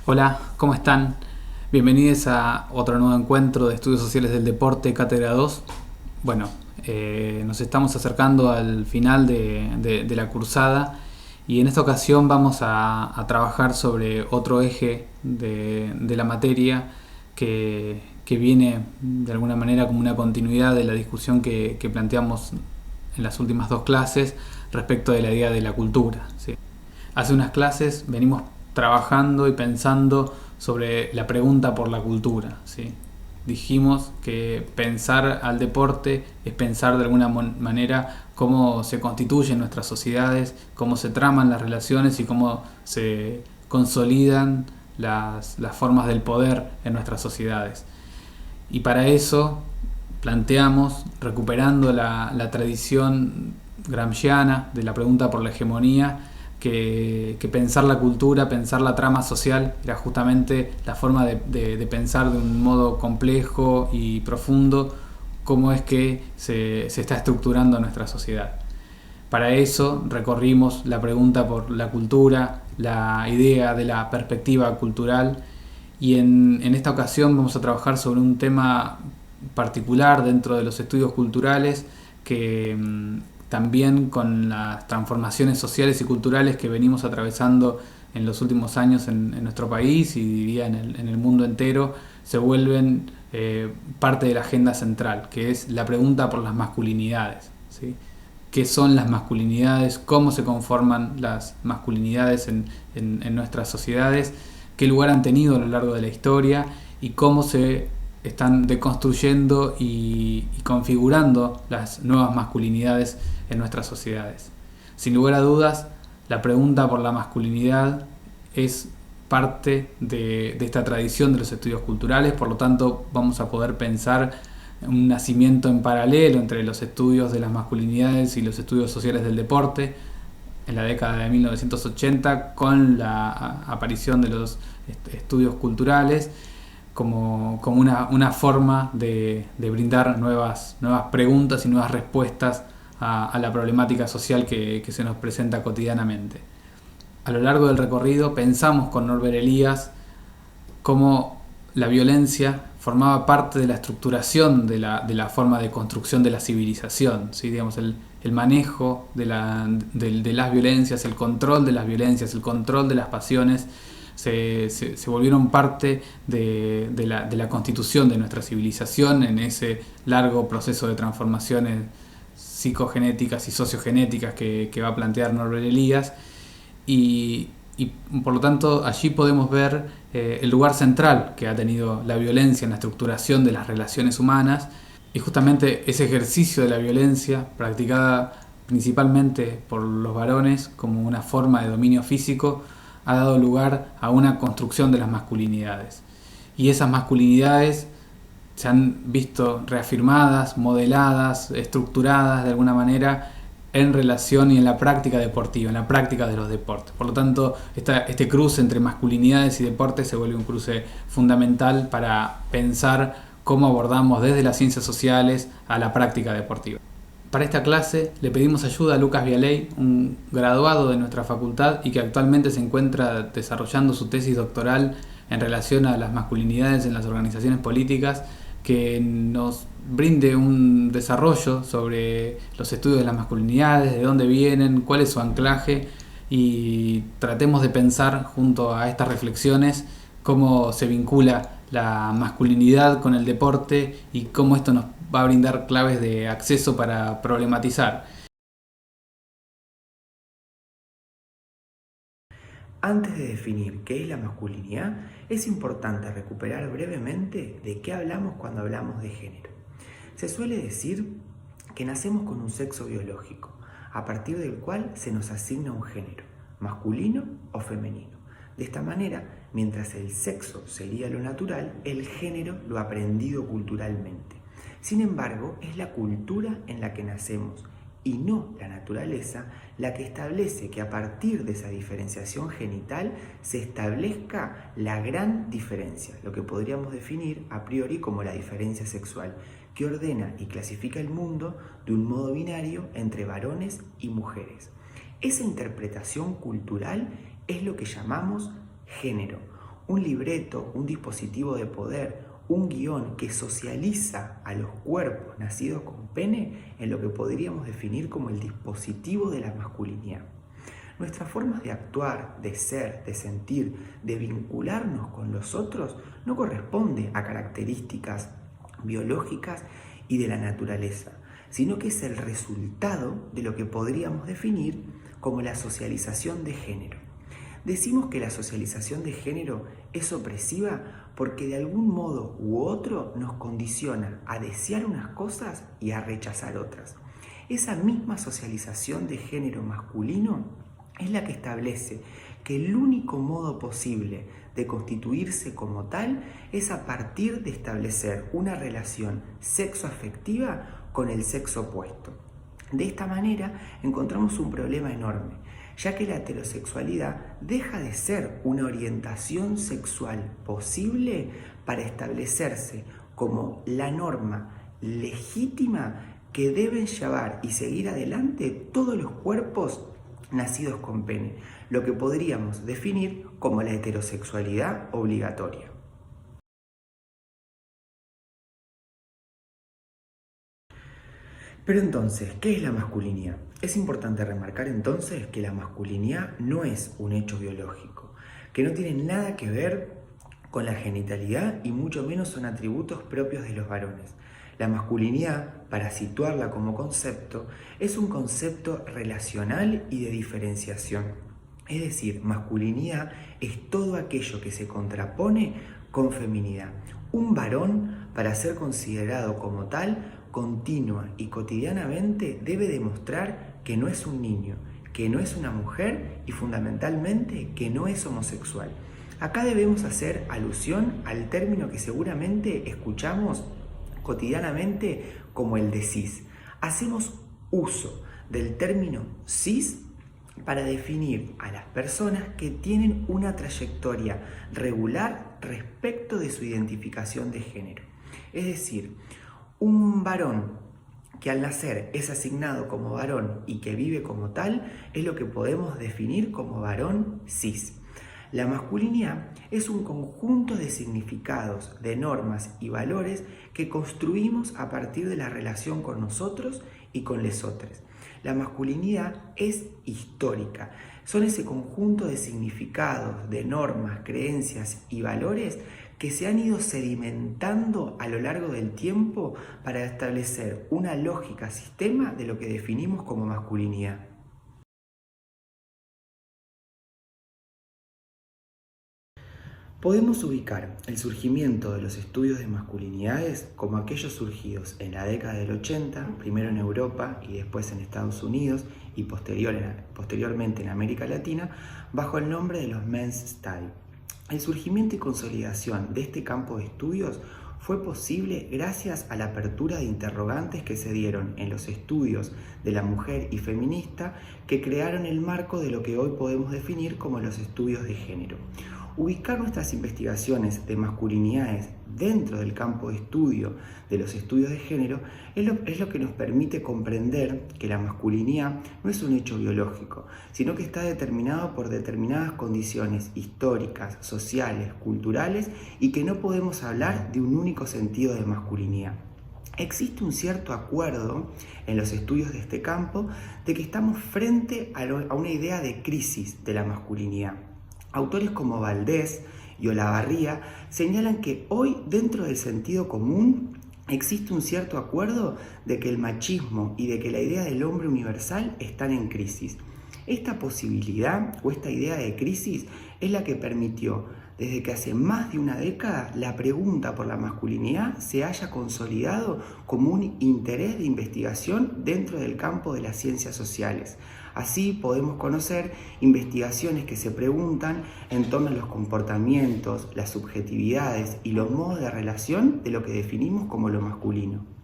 Hola, ¿cómo están? Bienvenidos a otro nuevo encuentro de Estudios Sociales del Deporte, Cátedra 2. Bueno, nos estamos acercando al final de la cursada y en esta ocasión vamos a trabajar sobre otro eje de la materia que viene de alguna manera como una continuidad de la discusión que planteamos en las últimas dos clases respecto de la idea de la cultura, ¿sí? Hace unas clases venimos trabajando y pensando sobre la pregunta por la cultura, ¿sí? Dijimos que pensar al deporte es pensar de alguna manera cómo se constituyen nuestras sociedades, cómo se traman las relaciones y cómo se consolidan las formas del poder en nuestras sociedades. Y para eso planteamos, recuperando la tradición gramsciana de la pregunta por la hegemonía, que pensar la cultura, pensar la trama social, era justamente la forma de pensar de un modo complejo y profundo cómo es que se está estructurando nuestra sociedad. Para eso recorrimos la pregunta por la cultura, la idea de la perspectiva cultural, y en esta ocasión vamos a trabajar sobre un tema particular dentro de los estudios culturales que también con las transformaciones sociales y culturales que venimos atravesando en los últimos años en nuestro país y diría en el mundo entero, se vuelven parte de la agenda central, que es la pregunta por las masculinidades, ¿sí? ¿Qué son las masculinidades? ¿Cómo se conforman las masculinidades en nuestras sociedades? ¿Qué lugar han tenido a lo largo de la historia? ¿Y cómo se están deconstruyendo y configurando las nuevas masculinidades en nuestras sociedades? Sin lugar a dudas, la pregunta por la masculinidad es parte de esta tradición de los estudios culturales, por lo tanto vamos a poder pensar un nacimiento en paralelo entre los estudios de las masculinidades y los estudios sociales del deporte en la década de 1980 con la aparición de los estudios culturales como una forma de brindar nuevas preguntas y nuevas respuestas a la problemática social que se nos presenta cotidianamente. A lo largo del recorrido pensamos con Norbert Elias cómo la violencia formaba parte de la estructuración de la forma de construcción de la civilización, ¿sí? Digamos, el manejo de las violencias, el control de las violencias, el control de las pasiones se volvieron parte de la constitución de nuestra civilización en ese largo proceso de transformaciones psicogenéticas y sociogenéticas que va a plantear Norbert Elias, y por lo tanto allí podemos ver el lugar central que ha tenido la violencia en la estructuración de las relaciones humanas, y justamente ese ejercicio de la violencia practicada principalmente por los varones como una forma de dominio físico ha dado lugar a una construcción de las masculinidades, y esas masculinidades se han visto reafirmadas, modeladas, estructuradas de alguna manera en relación y en la práctica deportiva, en la práctica de los deportes. Por lo tanto, este cruce entre masculinidades y deportes se vuelve un cruce fundamental para pensar cómo abordamos desde las ciencias sociales a la práctica deportiva. Para esta clase le pedimos ayuda a Lucas Vialey, un graduado de nuestra facultad y que actualmente se encuentra desarrollando su tesis doctoral en relación a las masculinidades en las organizaciones políticas, que nos brinde un desarrollo sobre los estudios de las masculinidades, de dónde vienen, cuál es su anclaje, y tratemos de pensar junto a estas reflexiones cómo se vincula la masculinidad con el deporte y cómo esto nos va a brindar claves de acceso para problematizar. Antes de definir qué es la masculinidad, es importante recuperar brevemente de qué hablamos cuando hablamos de género. Se suele decir que nacemos con un sexo biológico, a partir del cual se nos asigna un género, masculino o femenino. De esta manera, mientras el sexo sería lo natural, el género lo aprendido culturalmente. Sin embargo, es la cultura en la que nacemos y no la naturaleza la que establece que a partir de esa diferenciación genital se establezca la gran diferencia, lo que podríamos definir a priori como la diferencia sexual, que ordena y clasifica el mundo de un modo binario entre varones y mujeres. Esa interpretación cultural es lo que llamamos género, un libreto, un dispositivo de poder, un guión que socializa a los cuerpos nacidos con pene en lo que podríamos definir como el dispositivo de la masculinidad. Nuestras formas de actuar, de ser, de sentir, de vincularnos con los otros no corresponde a características biológicas y de la naturaleza, sino que es el resultado de lo que podríamos definir como la socialización de género. Decimos que la socialización de género es opresiva porque de algún modo u otro nos condiciona a desear unas cosas y a rechazar otras. Esa misma socialización de género masculino es la que establece que el único modo posible de constituirse como tal es a partir de establecer una relación sexoafectiva con el sexo opuesto. De esta manera encontramos un problema enorme, ya que la heterosexualidad deja de ser una orientación sexual posible para establecerse como la norma legítima que deben llevar y seguir adelante todos los cuerpos nacidos con pene, lo que podríamos definir como la heterosexualidad obligatoria. Pero entonces, ¿qué es la masculinidad? Es importante remarcar entonces que la masculinidad no es un hecho biológico, que no tiene nada que ver con la genitalidad y mucho menos son atributos propios de los varones. La masculinidad, para situarla como concepto, es un concepto relacional y de diferenciación. Es decir, masculinidad es todo aquello que se contrapone con feminidad. Un varón, para ser considerado como tal, continua y cotidianamente debe demostrar que no es un niño, que no es una mujer y fundamentalmente que no es homosexual. Acá debemos hacer alusión al término que seguramente escuchamos cotidianamente como el de cis. Hacemos uso del término cis para definir a las personas que tienen una trayectoria regular respecto de su identificación de género. Es decir, un varón que al nacer es asignado como varón y que vive como tal es lo que podemos definir como varón cis. La masculinidad es un conjunto de significados, de normas y valores que construimos a partir de la relación con nosotros y con lesotres. La masculinidad es histórica. Son ese conjunto de significados, de normas, creencias y valores que se han ido sedimentando a lo largo del tiempo para establecer una lógica sistema de lo que definimos como masculinidad. Podemos ubicar el surgimiento de los estudios de masculinidades como aquellos surgidos en la década del 80, primero en Europa y después en Estados Unidos y posteriormente en América Latina, bajo el nombre de los Men's Study. El surgimiento y consolidación de este campo de estudios fue posible gracias a la apertura de interrogantes que se dieron en los estudios de la mujer y feminista que crearon el marco de lo que hoy podemos definir como los estudios de género. Ubicar nuestras investigaciones de masculinidades dentro del campo de estudio de los estudios de género es lo que nos permite comprender que la masculinidad no es un hecho biológico, sino que está determinado por determinadas condiciones históricas, sociales, culturales y que no podemos hablar de un único sentido de masculinidad. Existe un cierto acuerdo en los estudios de este campo de que estamos frente a una idea de crisis de la masculinidad. Autores como Valdés y Olavarría señalan que hoy dentro del sentido común existe un cierto acuerdo de que el machismo y de que la idea del hombre universal están en crisis. Esta posibilidad o esta idea de crisis es la que permitió desde que hace más de una década la pregunta por la masculinidad se haya consolidado como un interés de investigación dentro del campo de las ciencias sociales. Así podemos conocer investigaciones que se preguntan en torno a los comportamientos, las subjetividades y los modos de relación de lo que definimos como lo masculino.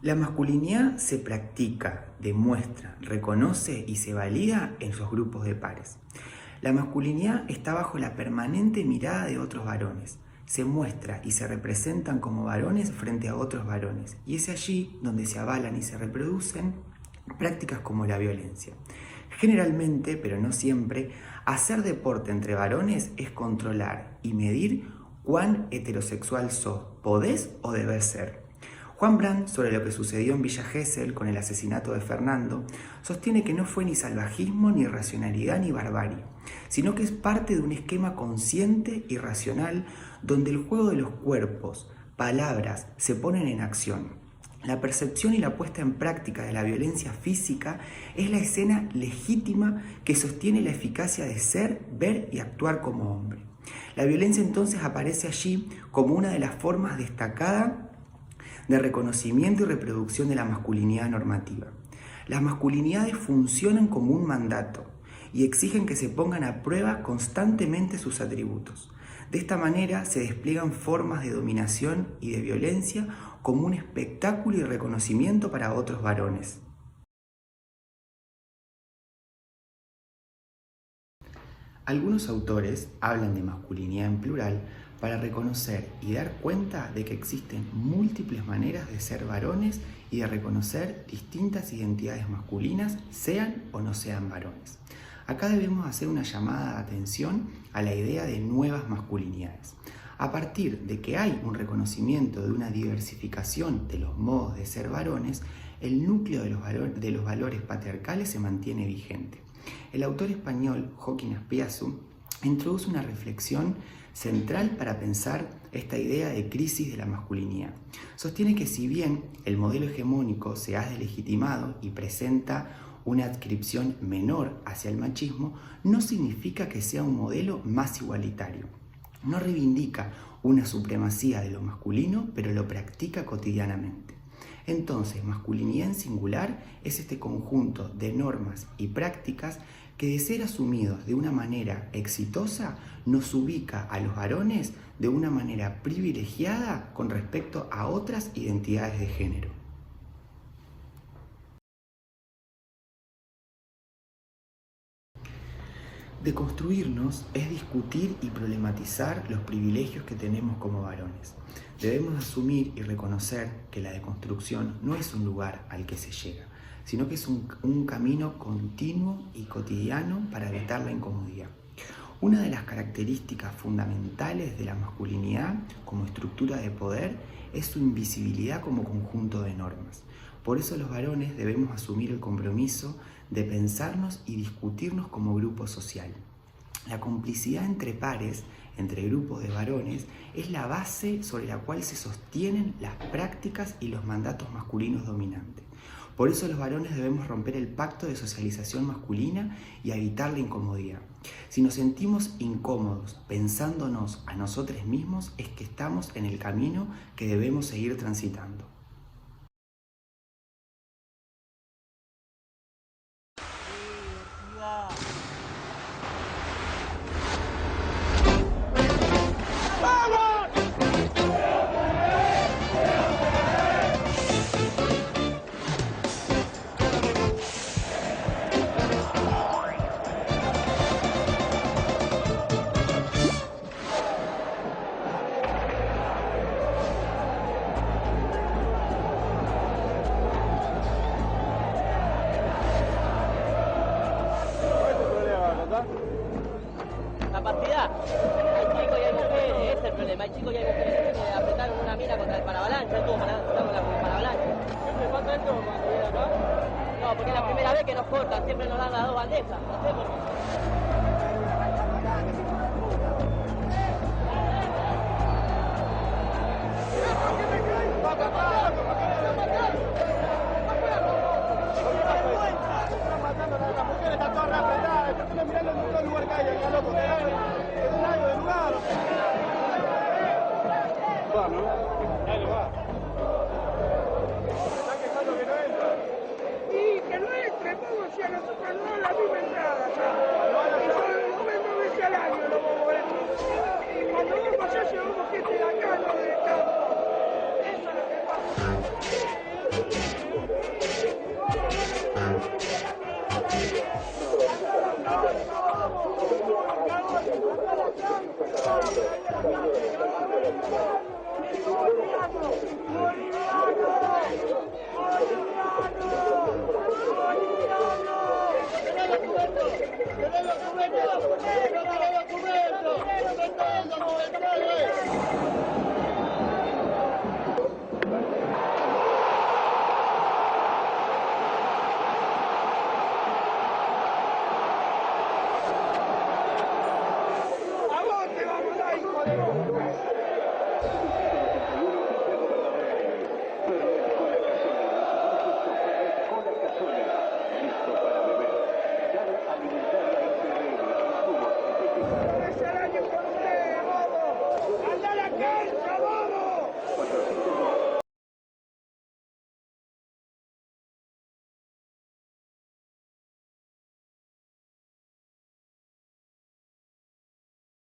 La masculinidad se practica, demuestra, reconoce y se valida en sus grupos de pares. La masculinidad está bajo la permanente mirada de otros varones. Se muestra y se representan como varones frente a otros varones. Y es allí donde se avalan y se reproducen prácticas como la violencia. Generalmente, pero no siempre, hacer deporte entre varones es controlar y medir cuán heterosexual sos, podés o debés ser. Juan Brand, sobre lo que sucedió en Villa Gesell con el asesinato de Fernando, sostiene que no fue ni salvajismo, ni irracionalidad, ni barbarie, sino que es parte de un esquema consciente y racional donde el juego de los cuerpos, palabras, se ponen en acción. La percepción y la puesta en práctica de la violencia física es la escena legítima que sostiene la eficacia de ser, ver y actuar como hombre. La violencia entonces aparece allí como una de las formas destacadas de reconocimiento y reproducción de la masculinidad normativa. Las masculinidades funcionan como un mandato y exigen que se pongan a prueba constantemente sus atributos. De esta manera se despliegan formas de dominación y de violencia como un espectáculo y reconocimiento para otros varones. Algunos autores hablan de masculinidad en plural para reconocer y dar cuenta de que existen múltiples maneras de ser varones y de reconocer distintas identidades masculinas, sean o no sean varones. Acá debemos hacer una llamada de atención a la idea de nuevas masculinidades. A partir de que hay un reconocimiento de una diversificación de los modos de ser varones, el núcleo de los valores patriarcales se mantiene vigente. El autor español Joaquín Azpiazu introduce una reflexión central para pensar esta idea de crisis de la masculinidad. Sostiene que si bien el modelo hegemónico se ha deslegitimado y presenta una adscripción menor hacia el machismo, no significa que sea un modelo más igualitario. No reivindica una supremacía de lo masculino, pero lo practica cotidianamente. Entonces, masculinidad en singular es este conjunto de normas y prácticas que, de ser asumidos de una manera exitosa, nos ubica a los varones de una manera privilegiada con respecto a otras identidades de género. Deconstruirnos es discutir y problematizar los privilegios que tenemos como varones. Debemos asumir y reconocer que la deconstrucción no es un lugar al que se llega, sino que es un camino continuo y cotidiano para evitar la incomodidad. Una de las características fundamentales de la masculinidad como estructura de poder es su invisibilidad como conjunto de normas. Por eso los varones debemos asumir el compromiso de pensarnos y discutirnos como grupo social. La complicidad entre pares, entre grupos de varones, es la base sobre la cual se sostienen las prácticas y los mandatos masculinos dominantes. Por eso los varones debemos romper el pacto de socialización masculina y evitar la incomodidad. Si nos sentimos incómodos pensándonos a nosotros mismos, es que estamos en el camino que debemos seguir transitando. La partida, hay chicos y hay mujeres, ese es el problema, hay chicos y hay mujeres que apretaron una mina contra el paravalancha, estuvo parando la paravalancha. ¿Siempre pasa esto cuando viene acá? No, porque es la primera vez que nos cortan, siempre nos dan las dos bandejas, no sé por qué. Y que no entre, como si a nosotros no la misma entrada. ¡Anda a la cancha, vamos!